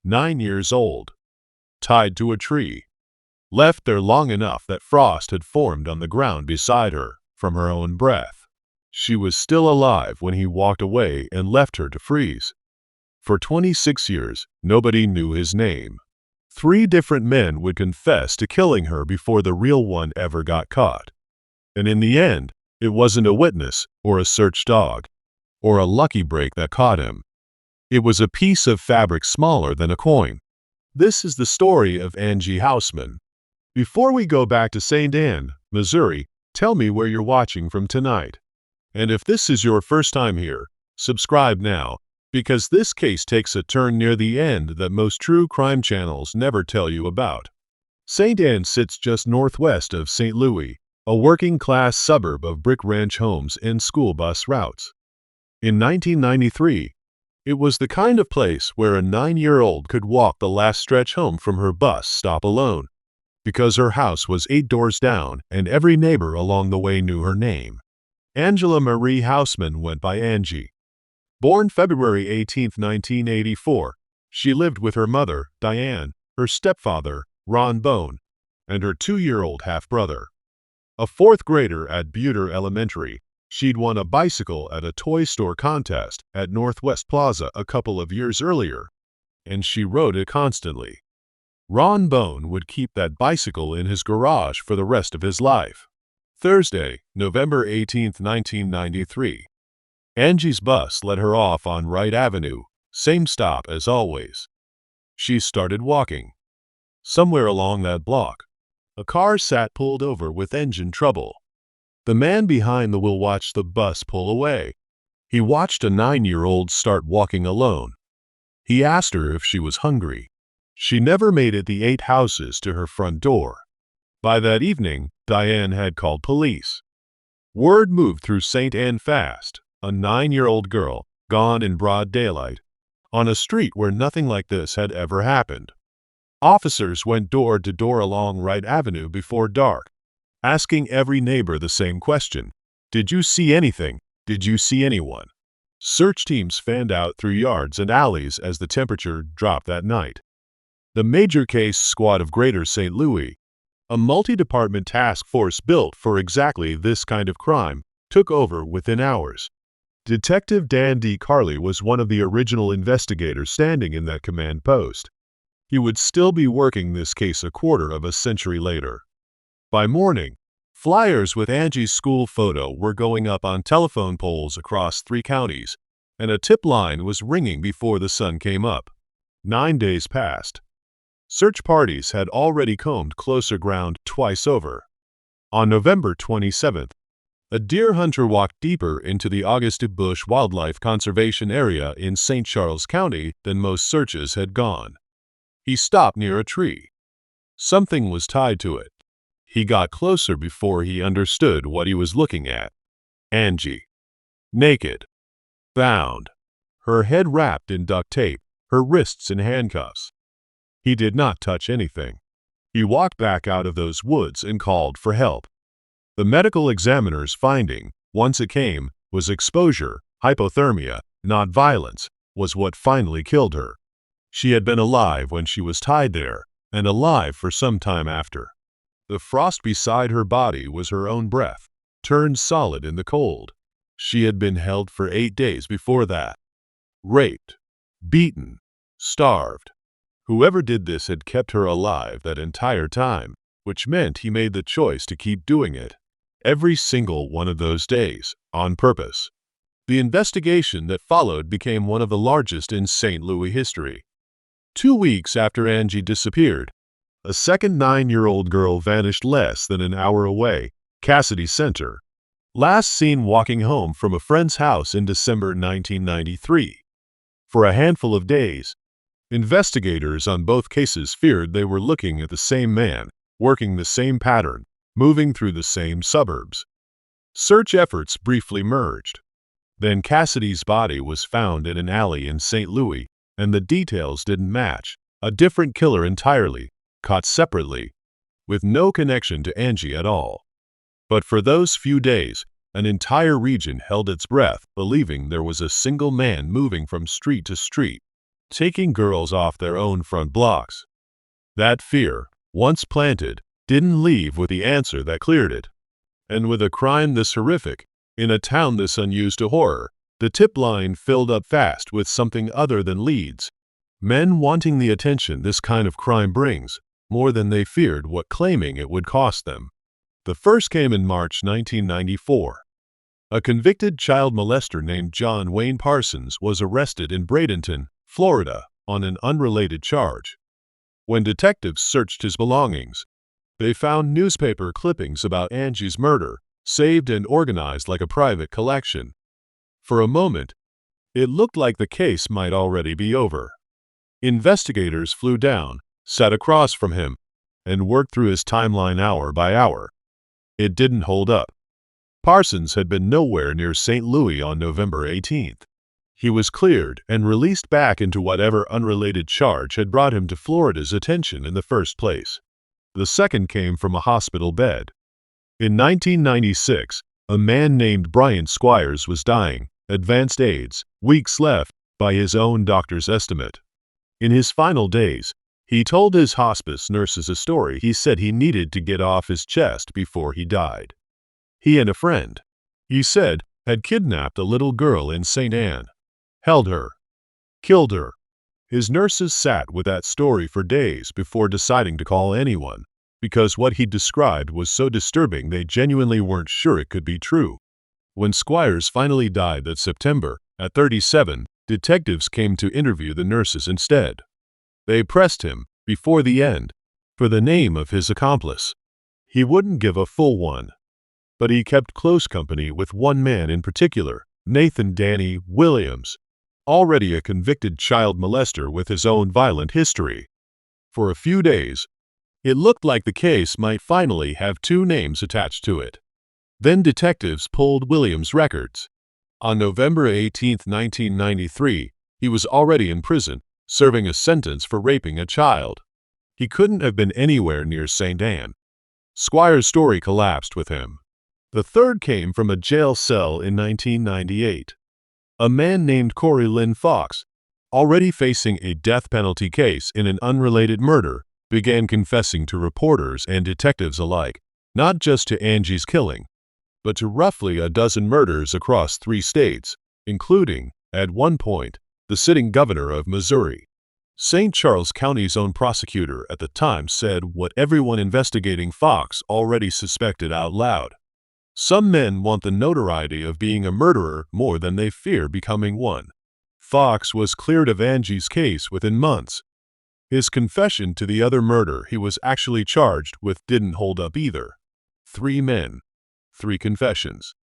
9 years old, tied to a tree, left there long enough that frost had formed on the ground beside her from her own breath. She was still alive when he walked away and left her to freeze. For 26 years, nobody knew his name. 3 different men would confess to killing her before the real one ever got caught. And in the end, it wasn't a witness or a search dog or a lucky break that caught him. It was a piece of fabric smaller than a coin. This is the story of Angie Housman. Before we go back to St. Anne, Missouri, tell me where you're watching from tonight. And if this is your first time here, subscribe now, because this case takes a turn near the end that most true crime channels never tell you about. St. Anne sits just northwest of St. Louis, a working-class suburb of brick ranch homes and school bus routes. In 1993, it was the kind of place where a 9-year-old could walk the last stretch home from her bus stop alone, because her house was 8 doors down and every neighbor along the way knew her name. Angela Marie Housman went by Angie. Born February 18, 1984, she lived with her mother, Diane, her stepfather, Ron Bone, and her 2-year-old half-brother. A 4th grader at Butte Elementary, she'd won a bicycle at a toy store contest at Northwest Plaza a couple of years earlier, and she rode it constantly. Ron Bone would keep that bicycle in his garage for the rest of his life. Thursday, November 18, 1993. Angie's bus let her off on Wright Avenue, same stop as always. She started walking. Somewhere along that block, a car sat pulled over with engine trouble. The man behind the wheel watched the bus pull away. He watched a 9-year-old start walking alone. He asked her if she was hungry. She never made it the 8 houses to her front door. By that evening, Diane had called police. Word moved through St. Anne fast. A 9-year-old girl, gone in broad daylight, on a street where nothing like this had ever happened. Officers went door to door along Wright Avenue before dark, asking every neighbor the same question. Did you see anything? Did you see anyone? Search teams fanned out through yards and alleys as the temperature dropped that night. The Major Case Squad of Greater St. Louis, a multi-department task force built for exactly this kind of crime, took over within hours. Detective Dan D. Carley was one of the original investigators standing in that command post. He would still be working this case a quarter of a century later. By morning, flyers with Angie's school photo were going up on telephone poles across 3 counties, and a tip line was ringing before the sun came up. 9 days passed. Search parties had already combed closer ground twice over. On November 27th, a deer hunter walked deeper into the Augusta Busch Wildlife Conservation Area in St. Charles County than most searches had gone. He stopped near a tree. Something was tied to it. He got closer before he understood what he was looking at. Angie. Naked. Bound. Her head wrapped in duct tape, her wrists in handcuffs. He did not touch anything. He walked back out of those woods and called for help. The medical examiner's finding, once it came, was exposure, hypothermia, not violence, was what finally killed her. She had been alive when she was tied there, and alive for some time after. The frost beside her body was her own breath, turned solid in the cold. She had been held for 8 days before that. Raped, beaten, starved. Whoever did this had kept her alive that entire time, which meant he made the choice to keep doing it. Every single one of those days, on purpose. The investigation that followed became one of the largest in St. Louis history. 2 weeks after Angie disappeared, a second 9-year-old girl vanished less than an hour away, Cassidy Center. Last seen walking home from a friend's house in December 1993. For a handful of days, investigators on both cases feared they were looking at the same man, working the same pattern, moving through the same suburbs. Search efforts briefly merged. Then Cassidy's body was found in an alley in St. Louis, and the details didn't match. A different killer entirely, caught separately, with no connection to Angie at all. But for those few days, an entire region held its breath, believing there was a single man moving from street to street. taking girls off their own front blocks. That fear, once planted, didn't leave with the answer that cleared it. And with a crime this horrific, in a town this unused to horror, the tip line filled up fast with something other than leads. Men wanting the attention this kind of crime brings, more than they feared what claiming it would cost them. The first came in March 1994. A convicted child molester named John Wayne Parsons was arrested in Bradenton, Florida, on an unrelated charge. When detectives searched his belongings, they found newspaper clippings about Angie's murder, saved and organized like a private collection. For a moment, it looked like the case might already be over. Investigators flew down, sat across from him, and worked through his timeline hour by hour. It didn't hold up. Parsons had been nowhere near St. Louis on November 18th. He was cleared and released back into whatever unrelated charge had brought him to Florida's attention in the first place. The second came from a hospital bed. In 1996, a man named Brian Squires was dying, advanced AIDS, weeks left, by his own doctor's estimate. In his final days, he told his hospice nurses a story he said he needed to get off his chest before he died. He and a friend, he said, had kidnapped a little girl in St. Anne, held her, killed her. His nurses sat with that story for days before deciding to call anyone, because what he described was so disturbing they genuinely weren't sure it could be true. When Squires finally died that September, at 37, detectives came to interview the nurses instead. They pressed him, before the end, for the name of his accomplice. He wouldn't give a full one, but he kept close company with one man in particular, Nathan "Danny" Williams, already a convicted child molester with his own violent history. For a few days, it looked like the case might finally have two names attached to it. Then detectives pulled Williams' records. On November 18, 1993, he was already in prison, serving a sentence for raping a child. He couldn't have been anywhere near St. Anne. Squire's story collapsed with him. The third came from a jail cell in 1998. A man named Corey Lynn Fox, already facing a death penalty case in an unrelated murder, began confessing to reporters and detectives alike, not just to Angie's killing, but to roughly a dozen murders across 3 states, including, at one point, the sitting governor of Missouri. St. Charles County's own prosecutor at the time said what everyone investigating Fox already suspected out loud. Some men want the notoriety of being a murderer more than they fear becoming one. Fox was cleared of Angie's case within months. His confession to the other murder he was actually charged with didn't hold up either. 3 men, 3 confessions.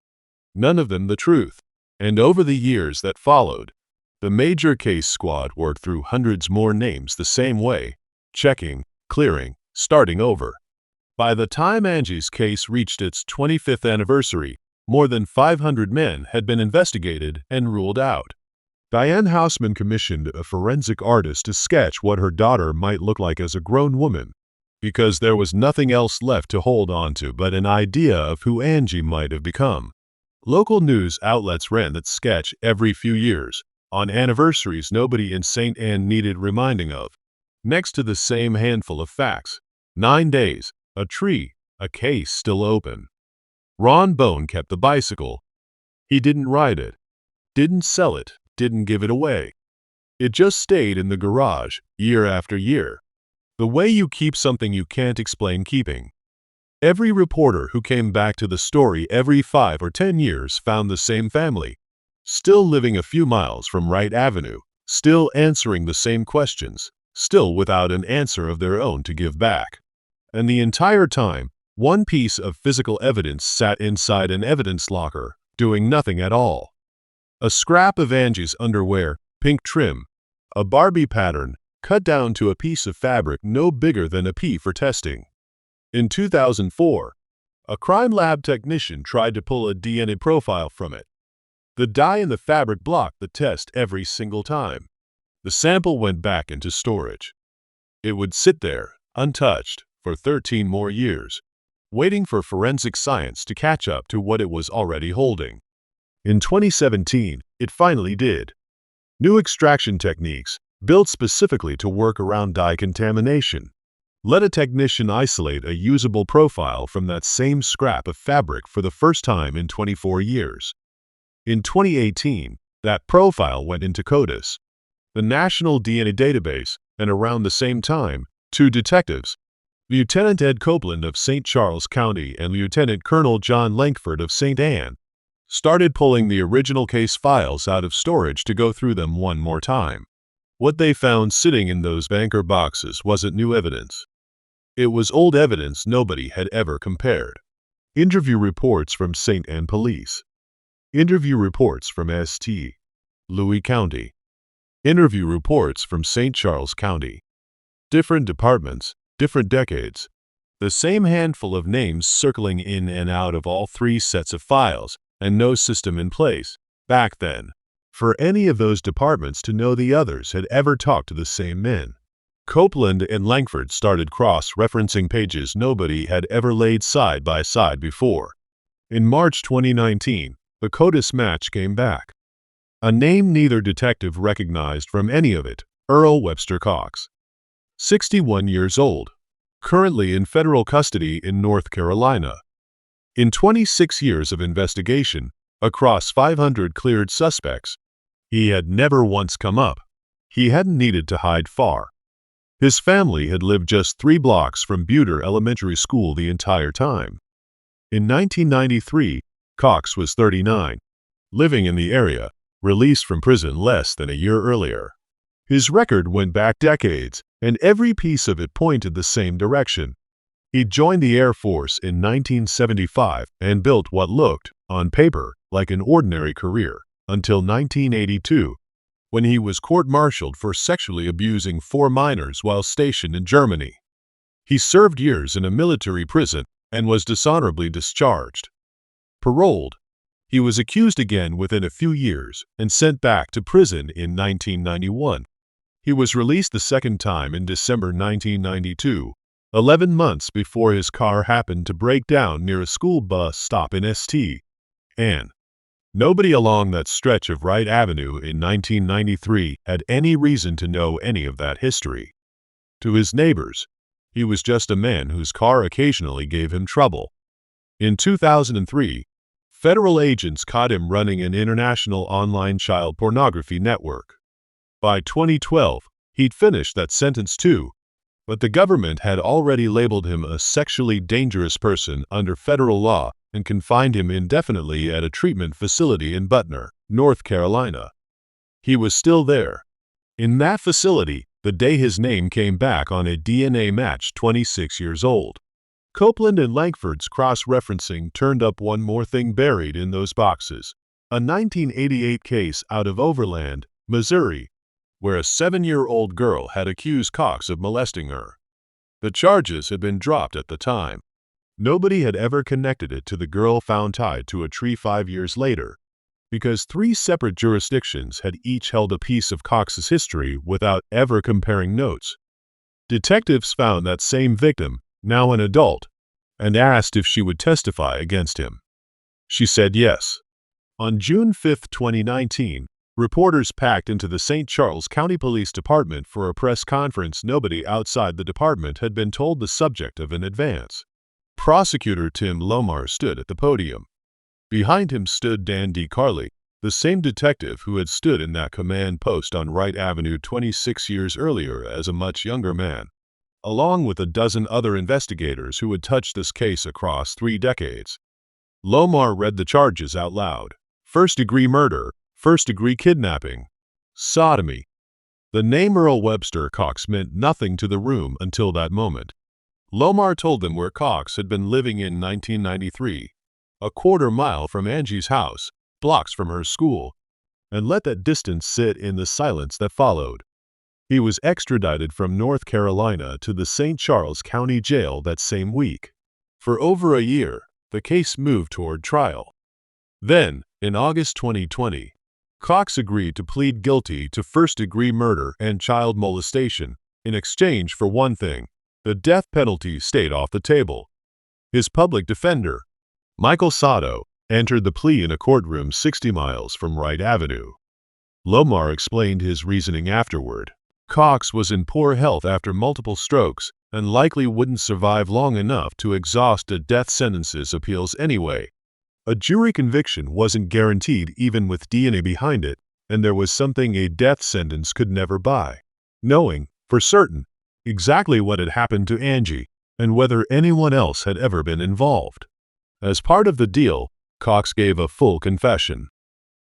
None of them the truth. And over the years that followed, the major case squad worked through hundreds more names the same way, checking, clearing, starting over. By the time Angie's case reached its 25th anniversary, more than 500 men had been investigated and ruled out. Angie Housman commissioned a forensic artist to sketch what her daughter might look like as a grown woman, because there was nothing else left to hold on to but an idea of who Angie might have become. Local news outlets ran that sketch every few years, on anniversaries nobody in St. Anne needed reminding of. Next to the same handful of facts, 9 days, a tree, a case still open. Ron Bone kept the bicycle. He didn't ride it, didn't sell it, didn't give it away. It just stayed in the garage, year after year. The way you keep something you can't explain keeping. Every reporter who came back to the story every 5 or 10 years found the same family, still living a few miles from Wright Avenue, still answering the same questions, still without an answer of their own to give back. And the entire time, one piece of physical evidence sat inside an evidence locker, doing nothing at all. A scrap of Angie's underwear, pink trim, a Barbie pattern, cut down to a piece of fabric no bigger than a pea for testing. In 2004, a crime lab technician tried to pull a DNA profile from it. The dye in the fabric blocked the test every single time. The sample went back into storage. It would sit there, untouched, for 13 more years, waiting for forensic science to catch up to what it was already holding. In 2017, it finally did. New extraction techniques, built specifically to work around dye contamination. Let a technician isolate a usable profile from that same scrap of fabric for the first time in 24 years. In 2018, that profile went into CODIS, the National DNA Database, and around the same time, two detectives, Lieutenant Ed Copeland of St. Charles County and Lieutenant Colonel John Langford of St. Anne, started pulling the original case files out of storage to go through them one more time. What they found sitting in those banker boxes wasn't new evidence. It was old evidence nobody had ever compared. Interview reports from St. Anne Police. Interview reports from St. Louis County. Interview reports from St. Charles County. Different departments, different decades. The same handful of names circling in and out of all three sets of files, and no system in place, back then, for any of those departments to know the others had ever talked to the same men. Copeland and Langford started cross-referencing pages nobody had ever laid side by side before. In March 2019, the CODIS match came back. A name neither detective recognized from any of it, Earl Webster Cox. 61 years old, currently in federal custody in North Carolina. In 26 years of investigation, across 500 cleared suspects, he had never once come up. He hadn't needed to hide far. His family had lived just 3 blocks from Butte Elementary School the entire time. In 1993, Cox was 39, living in the area, released from prison less than a year earlier. His record went back decades, and every piece of it pointed the same direction. He joined the Air Force in 1975 and built what looked, on paper, like an ordinary career, until 1982, when he was court-martialed for sexually abusing 4 minors while stationed in Germany. He served years in a military prison and was dishonorably discharged. Paroled, he was accused again within a few years and sent back to prison in 1991. He was released the second time in December 1992, 11 months before his car happened to break down near a school bus stop in St. Anne. Nobody along that stretch of Wright Avenue in 1993 had any reason to know any of that history. To his neighbors, he was just a man whose car occasionally gave him trouble. In 2003, federal agents caught him running an international online child pornography network. By 2012, he'd finished that sentence too, but the government had already labeled him a sexually dangerous person under federal law and confined him indefinitely at a treatment facility in Butner, North Carolina. He was still there, in that facility, the day his name came back on a DNA match 26 years old. Copeland and Langford's cross-referencing turned up one more thing buried in those boxes, a 1988 case out of Overland, Missouri, where a 7-year-old girl had accused Cox of molesting her. The charges had been dropped at the time. Nobody had ever connected it to the girl found tied to a tree 5 years later, because 3 separate jurisdictions had each held a piece of Cox's history without ever comparing notes. Detectives found that same victim, now an adult, and asked if she would testify against him. She said yes. On June 5, 2019, reporters packed into the St. Charles County Police Department for a press conference nobody outside the department had been told the subject of in advance. Prosecutor Tim Lomar stood at the podium. Behind him stood Dan D. Carley, the same detective who had stood in that command post on Wright Avenue 26 years earlier as a much younger man, along with a dozen other investigators who had touched this case across 3 decades. Lomar read the charges out loud. First-degree murder, first-degree kidnapping, sodomy. The name Earl Webster Cox meant nothing to the room until that moment. Lomar told them where Cox had been living in 1993, a quarter mile from Angie's house, blocks from her school, and let that distance sit in the silence that followed. He was extradited from North Carolina to the St. Charles County Jail that same week. For over a year, the case moved toward trial. Then, in August 2020, Cox agreed to plead guilty to first-degree murder and child molestation. In exchange for one thing, the death penalty stayed off the table. His public defender, Michael Sato, entered the plea in a courtroom 60 miles from Wright Avenue. Lomar explained his reasoning afterward. Cox was in poor health after multiple strokes and likely wouldn't survive long enough to exhaust a death sentence's appeals anyway. A jury conviction wasn't guaranteed even with DNA behind it, and there was something a death sentence could never buy: knowing, for certain, exactly what had happened to Angie and whether anyone else had ever been involved. As part of the deal, Cox gave a full confession.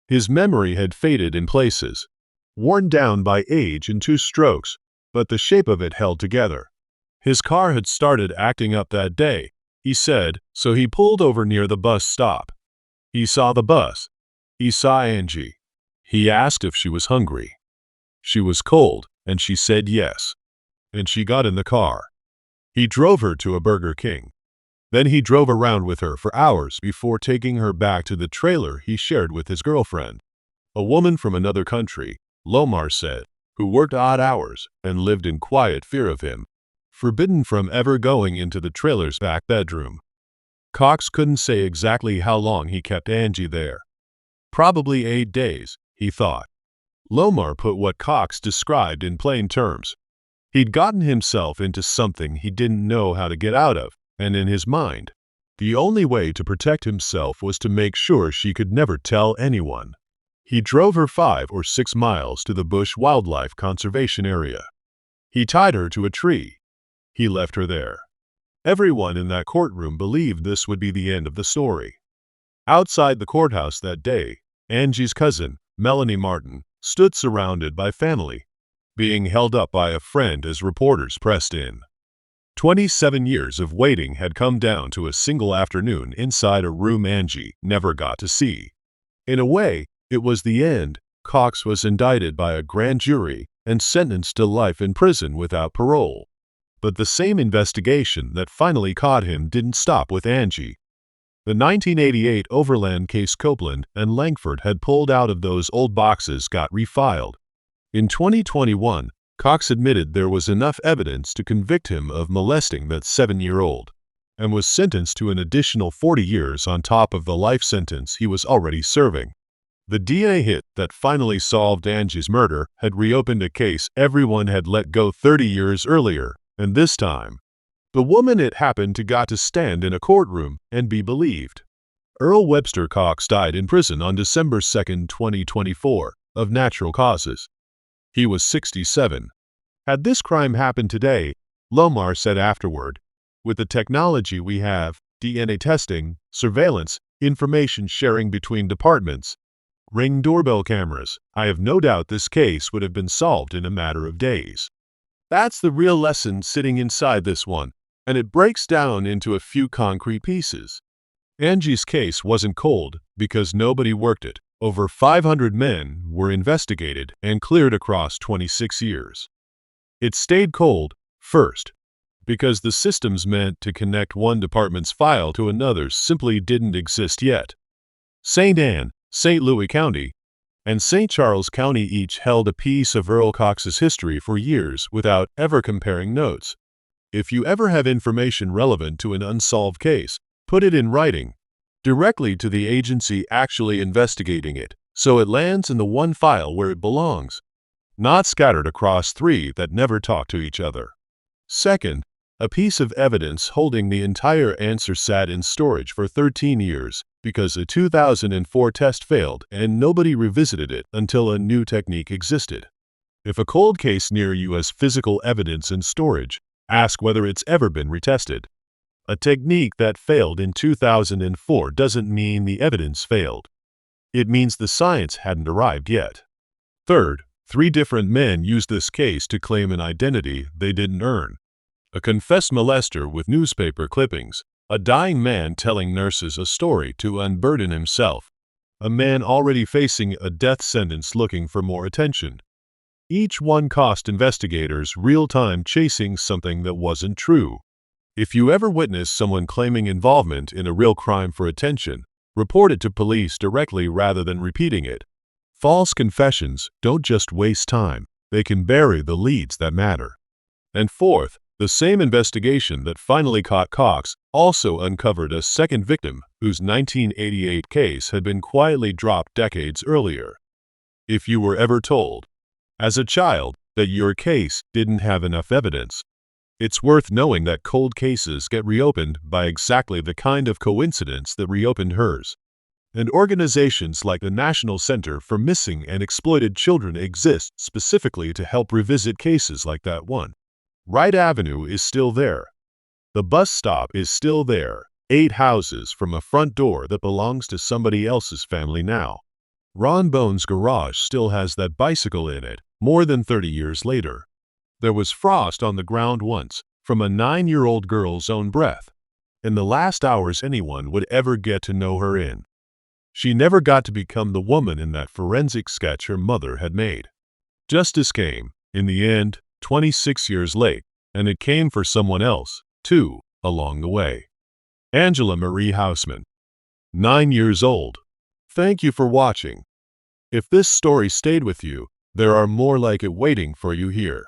His memory had faded in places, worn down by age and 2 strokes, but the shape of it held together. His car had started acting up that day, he said, so he pulled over near the bus stop. He saw the bus. He saw Angie. He asked if she was hungry. She was cold, and she said yes. And she got in the car. He drove her to a Burger King. Then he drove around with her for hours before taking her back to the trailer he shared with his girlfriend, a woman from another country, Lomar said, who worked odd hours and lived in quiet fear of him, forbidden from ever going into the trailer's back bedroom. Cox couldn't say exactly how long he kept Angie there. Probably 8 days, he thought. Lomar put what Cox described in plain terms. He'd gotten himself into something he didn't know how to get out of, and in his mind, the only way to protect himself was to make sure she could never tell anyone. He drove her 5 or 6 miles to the Busch Wildlife Conservation Area. He tied her to a tree. He left her there. Everyone in that courtroom believed this would be the end of the story. Outside the courthouse that day, Angie's cousin, Melanie Martin, stood surrounded by family, being held up by a friend as reporters pressed in. 27 years of waiting had come down to a single afternoon inside a room Angie never got to see. In a way, it was the end. Cox was indicted by a grand jury and sentenced to life in prison without parole. But the same investigation that finally caught him didn't stop with Angie. The 1988 Overland case Copeland and Langford had pulled out of those old boxes got refiled. In 2021, Cox admitted there was enough evidence to convict him of molesting that 7-year-old, and was sentenced to an additional 40 years on top of the life sentence he was already serving. The DNA hit that finally solved Angie's murder had reopened a case everyone had let go 30 years earlier, and this time, the woman it happened to got to stand in a courtroom and be believed. Earl Webster Cox died in prison on December 2, 2024, of natural causes. He was 67. Had this crime happened today, Lomar said afterward, with the technology we have, DNA testing, surveillance, information sharing between departments, Ring doorbell cameras, I have no doubt this case would have been solved in a matter of days. That's the real lesson sitting inside this one, and it breaks down into a few concrete pieces. Angie's case wasn't cold because nobody worked it. Over 500 men were investigated and cleared across 26 years. It stayed cold, first, because the systems meant to connect one department's file to another's simply didn't exist yet. St. Anne, St. Louis County, and St. Charles County each held a piece of Earl Cox's history for years without ever comparing notes. If you ever have information relevant to an unsolved case, put it in writing, directly to the agency actually investigating it, so it lands in the one file where it belongs, not scattered across 3 that never talk to each other. Second, a piece of evidence holding the entire answer sat in storage for 13 years because a 2004 test failed and nobody revisited it until a new technique existed. If a cold case near you has physical evidence in storage, ask whether it's ever been retested. A technique that failed in 2004 doesn't mean the evidence failed. It means the science hadn't arrived yet. Third, 3 different men used this case to claim an identity they didn't earn. A confessed molester with newspaper clippings, a dying man telling nurses a story to unburden himself, a man already facing a death sentence looking for more attention. Each one cost investigators real time chasing something that wasn't true. If you ever witness someone claiming involvement in a real crime for attention, report it to police directly rather than repeating it. False confessions don't just waste time, they can bury the leads that matter. And fourth, the same investigation that finally caught Cox also uncovered a second victim whose 1988 case had been quietly dropped decades earlier. If you were ever told, as a child, that your case didn't have enough evidence. It's worth knowing that cold cases get reopened by exactly the kind of coincidence that reopened hers. And organizations like the National Center for Missing and Exploited Children exist specifically to help revisit cases like that one. Wright Avenue is still there. The bus stop is still there, 8 houses from a front door that belongs to somebody else's family now. Ron Bone's garage still has that bicycle in it, more than 30 years later. There was frost on the ground once, from a 9-year-old girl's own breath, in the last hours anyone would ever get to know her in. She never got to become the woman in that forensic sketch her mother had made. Justice came, in the end, 26 years late, and it came for someone else, too, along the way. Angela Marie Housman, 9 years old. Thank you for watching. If this story stayed with you, there are more like it waiting for you here.